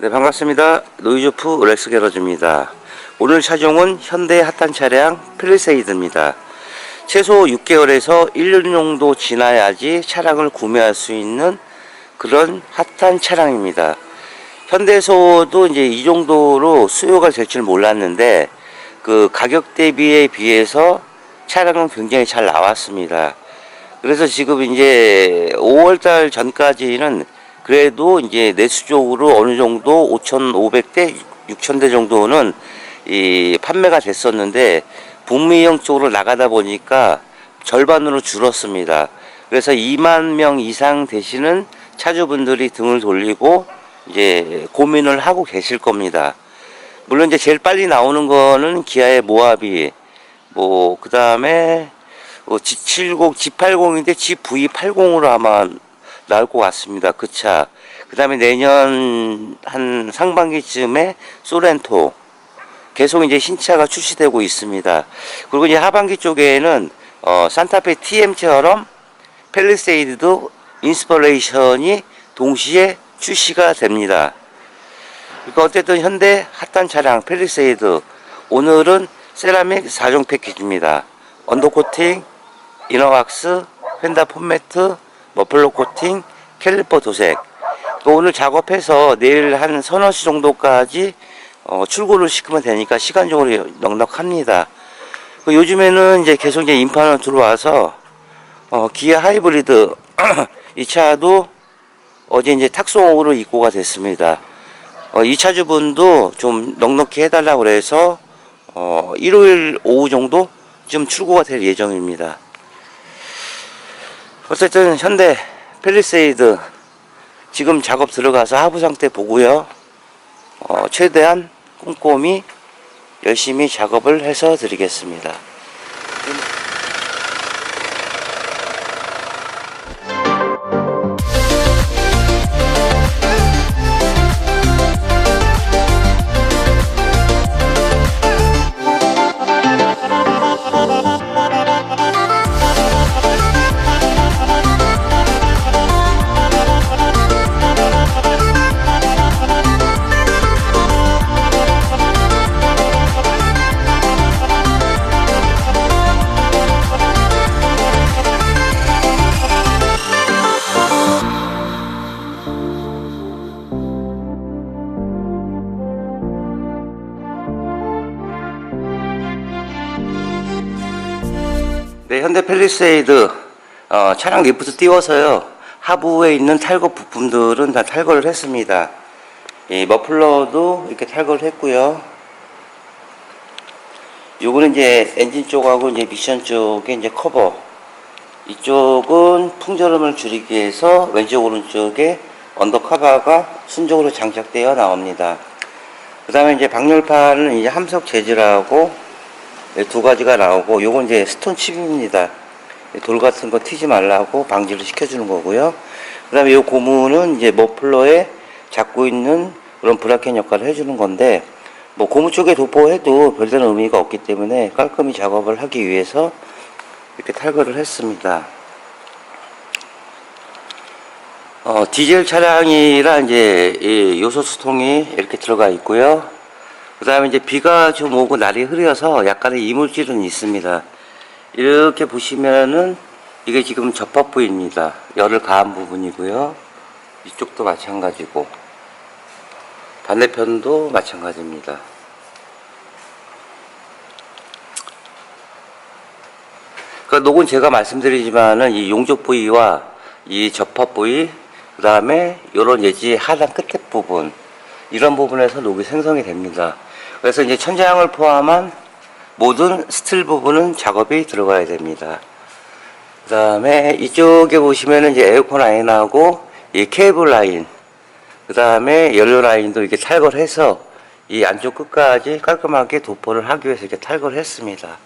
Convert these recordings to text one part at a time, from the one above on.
네, 반갑습니다. 노이즈프 렉스 게러즈입니다. 오늘 차종은 현대 핫한 차량 팰리세이드입니다. 최소 6개월에서 1년 정도 지나야지 차량을 구매할 수 있는 그런 핫한 차량입니다. 현대에서도 이제 이 정도로 수요가 될 줄 몰랐는데 그 가격 대비에 비해서 차량은 굉장히 잘 나왔습니다. 그래서 지금 이제 5월달 전까지는 그래도 이제 내수적으로 어느 정도 5,500대, 6,000대 정도는 이 판매가 됐었는데 북미형 쪽으로 나가다 보니까 절반으로 줄었습니다. 그래서 2만 명 이상 되시는 차주분들이 등을 돌리고 이제 고민을 하고 계실 겁니다. 물론 이제 제일 빨리 나오는 거는 기아의 모하비, 그 다음에 G70, G80인데 GV80으로 아마 나올 것 같습니다. 그 차. 그 다음에 내년 한 상반기쯤에 소렌토. 계속 이제 신차가 출시되고 있습니다. 그리고 이제 하반기 쪽에는, 산타페 TM처럼 팰리세이드도 인스퍼레이션이 동시에 출시가 됩니다. 그러니까 어쨌든 현대 핫한 차량 팰리세이드. 오늘은 세라믹 4종 패키지입니다. 언더코팅, 이너왁스, 펜다 폼매트, 머플러 코팅, 캘리퍼 도색. 오늘 작업해서 내일 한 서너 시 정도까지 출고를 시키면 되니까 시간적으로 넉넉합니다. 요즘에는 이제 계속 이제 인파는 들어와서 기아 하이브리드 이 차도 어제 이제 탁송으로 입고가 됐습니다. 이 차주분도 좀 넉넉히 해달라고 그래서 일요일 오후 정도 좀 출고가 될 예정입니다. 어쨌든 현대 팰리세이드 지금 작업 들어가서 하부 상태 보고요. 최대한 꼼꼼히 열심히 작업을 해서 드리겠습니다. 네, 현대 팰리세이드 차량 리프트 띄워서요. 하부에 있는 탈거 부품들은 다 탈거를 했습니다. 이 머플러도 이렇게 탈거를 했고요. 요거는 이제 엔진 쪽하고 이제 미션 쪽에 이제 커버. 이쪽은 풍절음을 줄이기 위해서 왼쪽 오른쪽에 언더커버가 순정으로 장착되어 나옵니다. 그 다음에 이제 방열판은 이제 함석 재질하고 두 가지가 나오고, 요건 이제 스톤 칩입니다. 돌 같은 거 튀지 말라고 방지를 시켜주는 거고요. 그 다음에 요 고무는 이제 머플러에 잡고 있는 그런 브라켓 역할을 해주는 건데, 고무 쪽에 도포해도 별다른 의미가 없기 때문에 깔끔히 작업을 하기 위해서 이렇게 탈거를 했습니다. 디젤 차량이라 이제 이 요소수통이 이렇게 들어가 있고요. 그 다음에 이제 비가 좀 오고 날이 흐려서 약간의 이물질은 있습니다. 이렇게 보시면은 이게 지금 접합부입니다. 열을 가한 부분이고요. 이쪽도 마찬가지고 반대편도 마찬가지입니다. 그러니까 녹은 제가 말씀드리지만은 이 용접 부위와 이 접합 부위, 그 다음에 요런 예지 하단 끝에 부분, 이런 부분에서 녹이 생성이 됩니다. 그래서 이제 천장을 포함한 모든 스틸 부분은 작업이 들어가야 됩니다. 그 다음에 이쪽에 보시면은 이제 에어컨 라인하고 이 케이블 라인, 그 다음에 연료 라인도 이렇게 탈거를 해서 이 안쪽 끝까지 깔끔하게 도포를 하기 위해서 이렇게 탈거를 했습니다.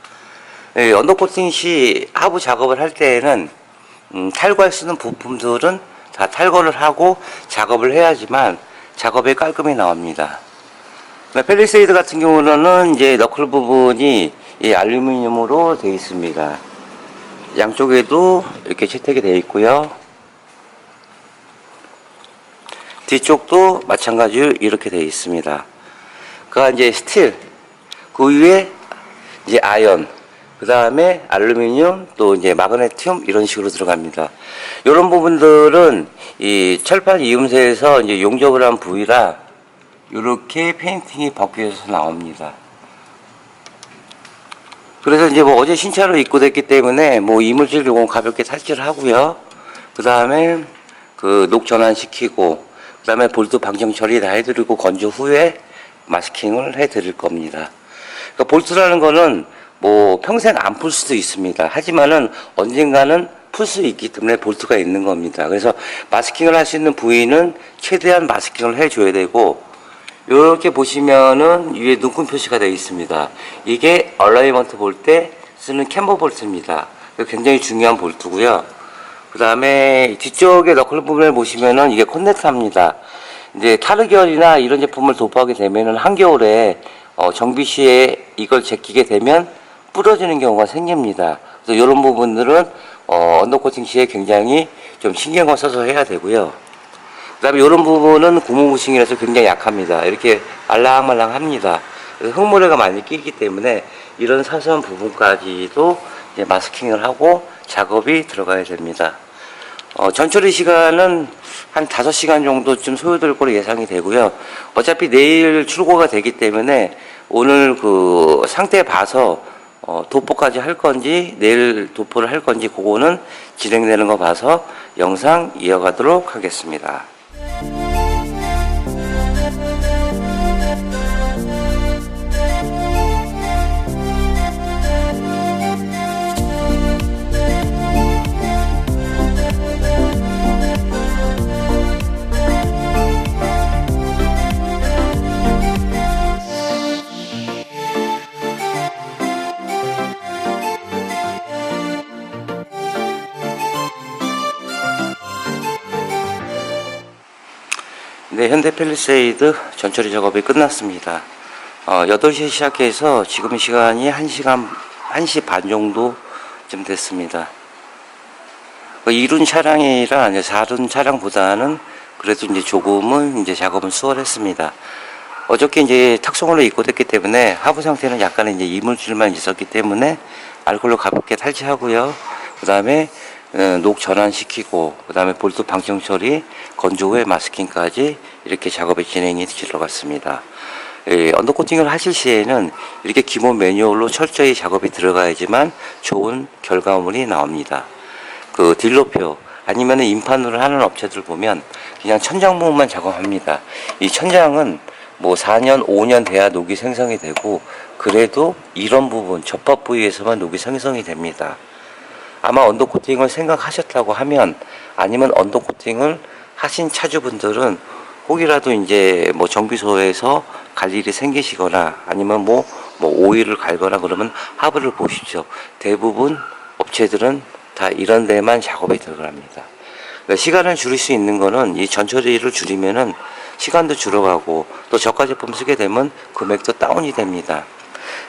언더코팅 시 하부 작업을 할 때에는 탈거할 수 있는 부품들은 다 탈거를 하고 작업을 해야지만 작업이 깔끔히 나옵니다. 팰리세이드 같은 경우는 이제 너클 부분이 이 알루미늄으로 되어 있습니다. 양쪽에도 이렇게 채택이 되어 있고요. 뒤쪽도 마찬가지로 이렇게 되어 있습니다. 그가 이제 스틸, 그 위에 이제 아연, 그 다음에 알루미늄, 또 이제 마그네슘 이런 식으로 들어갑니다. 이런 부분들은 이 철판 이음새에서 이제 용접을 한 부위라 이렇게 페인팅이 벗겨져서 나옵니다. 그래서 이제 뭐 어제 신차로 입고됐기 때문에 뭐 이물질 요금 가볍게 탈취를 하고요. 그 다음에 그 녹 전환시키고, 그 다음에 볼트 방정 처리 다 해드리고 건조 후에 마스킹을 해드릴 겁니다. 그러니까 볼트라는 거는 뭐 평생 안 풀 수도 있습니다. 하지만은 언젠가는 풀 수 있기 때문에 볼트가 있는 겁니다. 그래서 마스킹을 할 수 있는 부위는 최대한 마스킹을 해줘야 되고, 이렇게 보시면은 위에 눈금 표시가 되어 있습니다. 이게 얼라이먼트 볼 때 쓰는 캠버 볼트입니다. 굉장히 중요한 볼트고요. 그 다음에 뒤쪽에 너클 부분을 보시면은 이게 콘덴서입니다. 이제 타르결이나 이런 제품을 도포하게 되면은 한겨울에 정비 시에 이걸 제끼게 되면 부러지는 경우가 생깁니다. 그래서 이런 부분들은 언더코팅 시에 굉장히 좀 신경을 써서 해야 되고요. 그 다음에 이런 부분은 고무부싱이라서 굉장히 약합니다. 이렇게 알랑말랑합니다. 그래서 흙모래가 많이 끼기 때문에 이런 사소한 부분까지도 이제 마스킹을 하고 작업이 들어가야 됩니다. 전처리 시간은 한 5시간 정도쯤 소요될 거로 예상이 되고요. 어차피 내일 출고가 되기 때문에 오늘 그 상태 봐서 도포까지 할 건지 내일 도포를 할 건지 그거는 진행되는 거 봐서 영상 이어가도록 하겠습니다. 네, 현대 팰리세이드 전처리 작업이 끝났습니다. 8시에 시작해서 지금 시간이 1시 반 정도쯤 됐습니다. 이륜 차량이라 이제 4륜 차량보다는 그래도 이제 조금은 이제 작업은 수월했습니다. 어저께 이제 탁송으로 입고됐기 때문에 하부 상태는 약간의 이제 이물질만 있었기 때문에 알콜로 가볍게 탈취하고요. 그 다음에 녹 전환시키고, 그 다음에 볼트 방청 처리, 건조 후에 마스킹까지 이렇게 작업이 진행이 들어갔습니다. 언더코팅을 하실 시에는 이렇게 기본 매뉴얼로 철저히 작업이 들어가야지만 좋은 결과물이 나옵니다. 그 딜러표 아니면 인판으로 하는 업체들 보면 그냥 천장 부분만 작업합니다. 이 천장은 뭐 4년, 5년 돼야 녹이 생성이 되고, 그래도 이런 부분, 접합 부위에서만 녹이 생성이 됩니다. 아마 언더코팅을 생각하셨다고 하면, 아니면 언더코팅을 하신 차주분들은 혹이라도 이제 뭐 정비소에서 갈 일이 생기시거나 아니면 뭐 오일을 갈거나 그러면 하부를 보십시오. 대부분 업체들은 다 이런 데만 작업이 들어갑니다. 그러니까 시간을 줄일 수 있는 거는 이 전처리를 줄이면은 시간도 줄어가고 또 저가 제품 쓰게 되면 금액도 다운이 됩니다.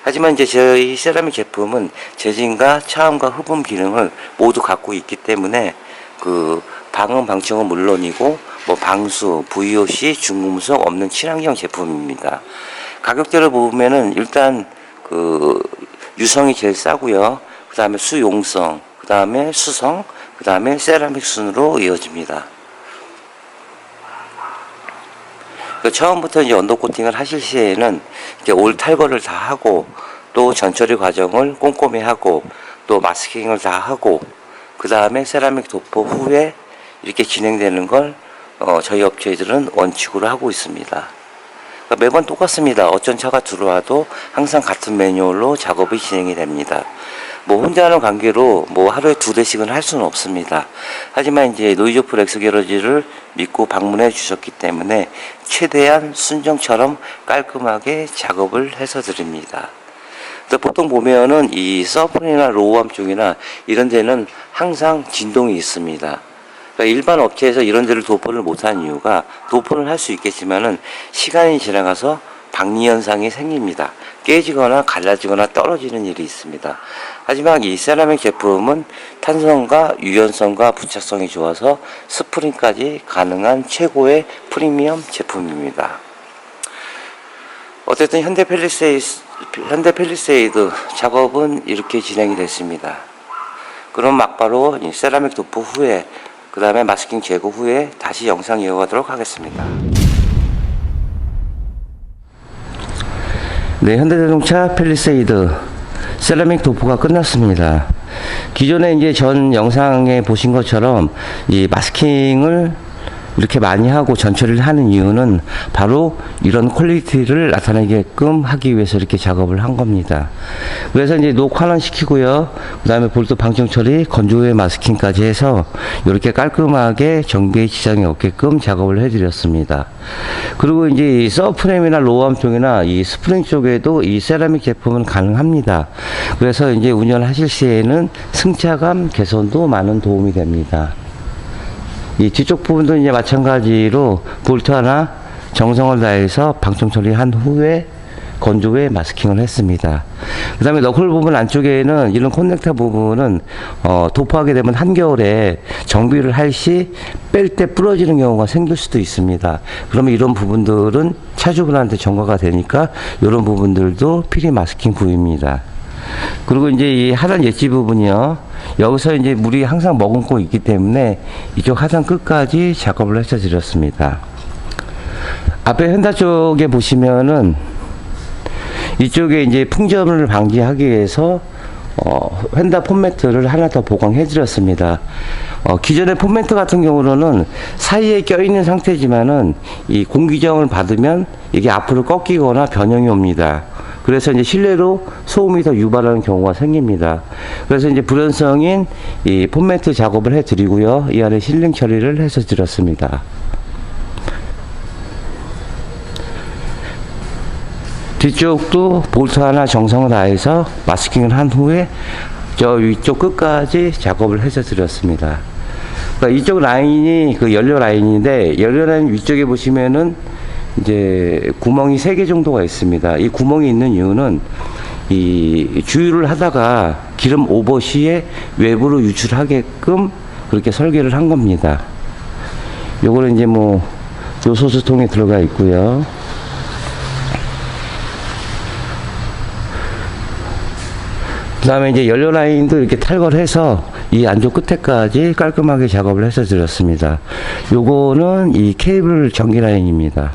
하지만 이제 저희 세라믹 제품은 재진과 차음과 흡음 기능을 모두 갖고 있기 때문에 그 방음 방청은 물론이고 뭐 방수, VOC, 중금속 없는 친환경 제품입니다. 가격대를 보면은 일단 그 유성이 제일 싸고요. 그 다음에 수용성, 그 다음에 수성, 그 다음에 세라믹 순으로 이어집니다. 처음부터 이제 언더코팅을 하실 시에는 이제 올 탈거를 다 하고 또 전처리 과정을 꼼꼼히 하고 또 마스킹을 다 하고 그 다음에 세라믹 도포 후에 이렇게 진행되는 걸 저희 업체들은 원칙으로 하고 있습니다. 그러니까 매번 똑같습니다. 어쩐 차가 들어와도 항상 같은 매뉴얼로 작업이 진행이 됩니다. 뭐 혼자 하는 관계로 뭐 하루에 2대씩은 할 수는 없습니다. 하지만 이제 노이즈오프 렉스 게러지를 믿고 방문해 주셨기 때문에 최대한 순정처럼 깔끔하게 작업을 해서 드립니다. 보통 보면은 이 서프이나 로우암 쪽이나 이런 데는 항상 진동이 있습니다. 그러니까 일반 업체에서 이런 데를 도포를 못한 이유가 도포는 할 수 있겠지만은 시간이 지나가서 방리 현상이 생깁니다. 깨지거나 갈라지거나 떨어지는 일이 있습니다. 하지만 이 세라믹 제품은 탄성과 유연성과 부착성이 좋아서 스프링까지 가능한 최고의 프리미엄 제품입니다. 어쨌든 현대 팰리세이드 작업은 이렇게 진행이 됐습니다. 그럼 막바로 이 세라믹 도포 후에, 그 다음에 마스킹 제거 후에 다시 영상 이어가도록 하겠습니다. 네, 현대자동차 팰리세이드 세라믹 도포가 끝났습니다. 기존에 이제 전 영상에 보신 것처럼 이 마스킹을 이렇게 많이 하고 전처리를 하는 이유는 바로 이런 퀄리티를 나타내게끔 하기 위해서 이렇게 작업을 한 겁니다. 그래서 이제 녹환원 시키고요. 그 다음에 볼트 방청 처리, 건조 후에 마스킹까지 해서 이렇게 깔끔하게 정비에 지장이 없게끔 작업을 해드렸습니다. 그리고 이제 이 서프레임이나 로우암 쪽이나 이 스프링 쪽에도 이 세라믹 제품은 가능합니다. 그래서 이제 운전하실 시에는 승차감 개선도 많은 도움이 됩니다. 이 뒤쪽 부분도 이제 마찬가지로 볼트 하나 정성을 다해서 방청 처리한 후에 건조 후에 마스킹을 했습니다. 그 다음에 너클 부분 안쪽에는 이런 커넥터 부분은 도포하게 되면 한겨울에 정비를 할 시 뺄 때 부러지는 경우가 생길 수도 있습니다. 그러면 이런 부분들은 차주분한테 전가가 되니까 이런 부분들도 필히 마스킹 부위입니다. 그리고 이제 이 하단 엣지 부분이요. 여기서 이제 물이 항상 머금고 있기 때문에 이쪽 하단 끝까지 작업을 해서 드렸습니다. 앞에 휀다 쪽에 보시면은 이쪽에 이제 풍점을 방지하기 위해서 휀다 폼매트를 하나 더 보강해 드렸습니다. 기존의 폼매트 같은 경우로는 사이에 껴있는 상태지만은 이 공기저항을 받으면 이게 앞으로 꺾이거나 변형이 옵니다. 그래서 이제 실내로 소음이 더 유발하는 경우가 생깁니다. 그래서 이제 불연성인 이 폼매트 작업을 해 드리고요. 이 안에 실링 처리를 해서 드렸습니다. 뒤쪽도 볼트 하나 정성을 다해서 마스킹을 한 후에 저 위쪽 끝까지 작업을 해서 드렸습니다. 그러니까 이쪽 라인이 그 연료 라인인데, 연료 라인 위쪽에 보시면은 이제 구멍이 3개 정도가 있습니다. 이 구멍이 있는 이유는 이 주유를 하다가 기름 오버 시에 외부로 유출하게끔 그렇게 설계를 한 겁니다. 요거는 이제 뭐 요소수통에 들어가 있고요. 그 다음에 이제 연료 라인도 이렇게 탈거해서 이 안쪽 끝에까지 깔끔하게 작업을 해서 드렸습니다. 요거는 이 케이블 전기 라인입니다.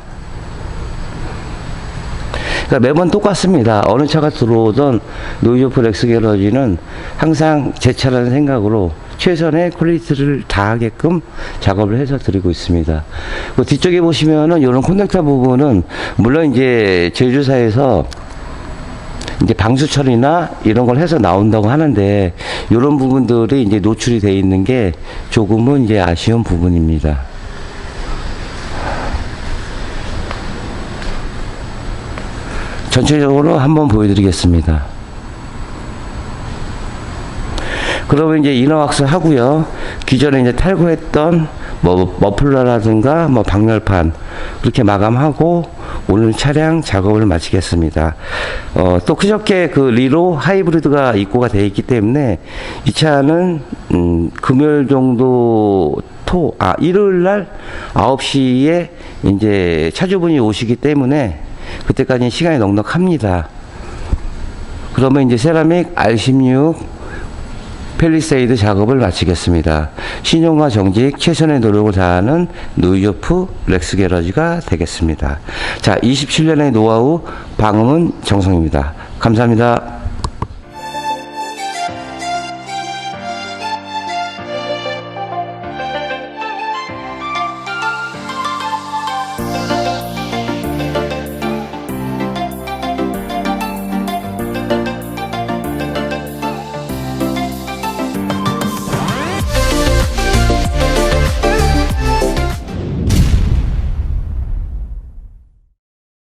그러니까 매번 똑같습니다. 어느 차가 들어오던 노이즈오프 렉스게러지는 항상 제 차라는 생각으로 최선의 퀄리티를 다하게끔 작업을 해서 드리고 있습니다. 그 뒤쪽에 보시면은 이런 커넥터 부분은 물론 이제 제조사에서 이제 방수 처리나 이런 걸 해서 나온다고 하는데, 이런 부분들이 이제 노출이 되어 있는 게 조금은 이제 아쉬운 부분입니다. 전체적으로 한번 보여드리겠습니다. 그러면 이제 이너왁스 하고요. 기존에 이제 탈거했던 뭐 머플러라든가 뭐 방열판 그렇게 마감하고 오늘 차량 작업을 마치겠습니다. 또 그저께 그 리로 하이브리드가 입고가 되어 있기 때문에 이 차는 금요일 정도 일요일 날 9시에 이제 차주분이 오시기 때문에 그때까지는 시간이 넉넉합니다. 그러면 이제 세라믹 R16 팰리세이드 작업을 마치겠습니다. 신용과 정직, 최선의 노력을 다하는 노이즈오프 렉스게러지가 되겠습니다. 자, 27년의 노하우 방음은 정성입니다. 감사합니다.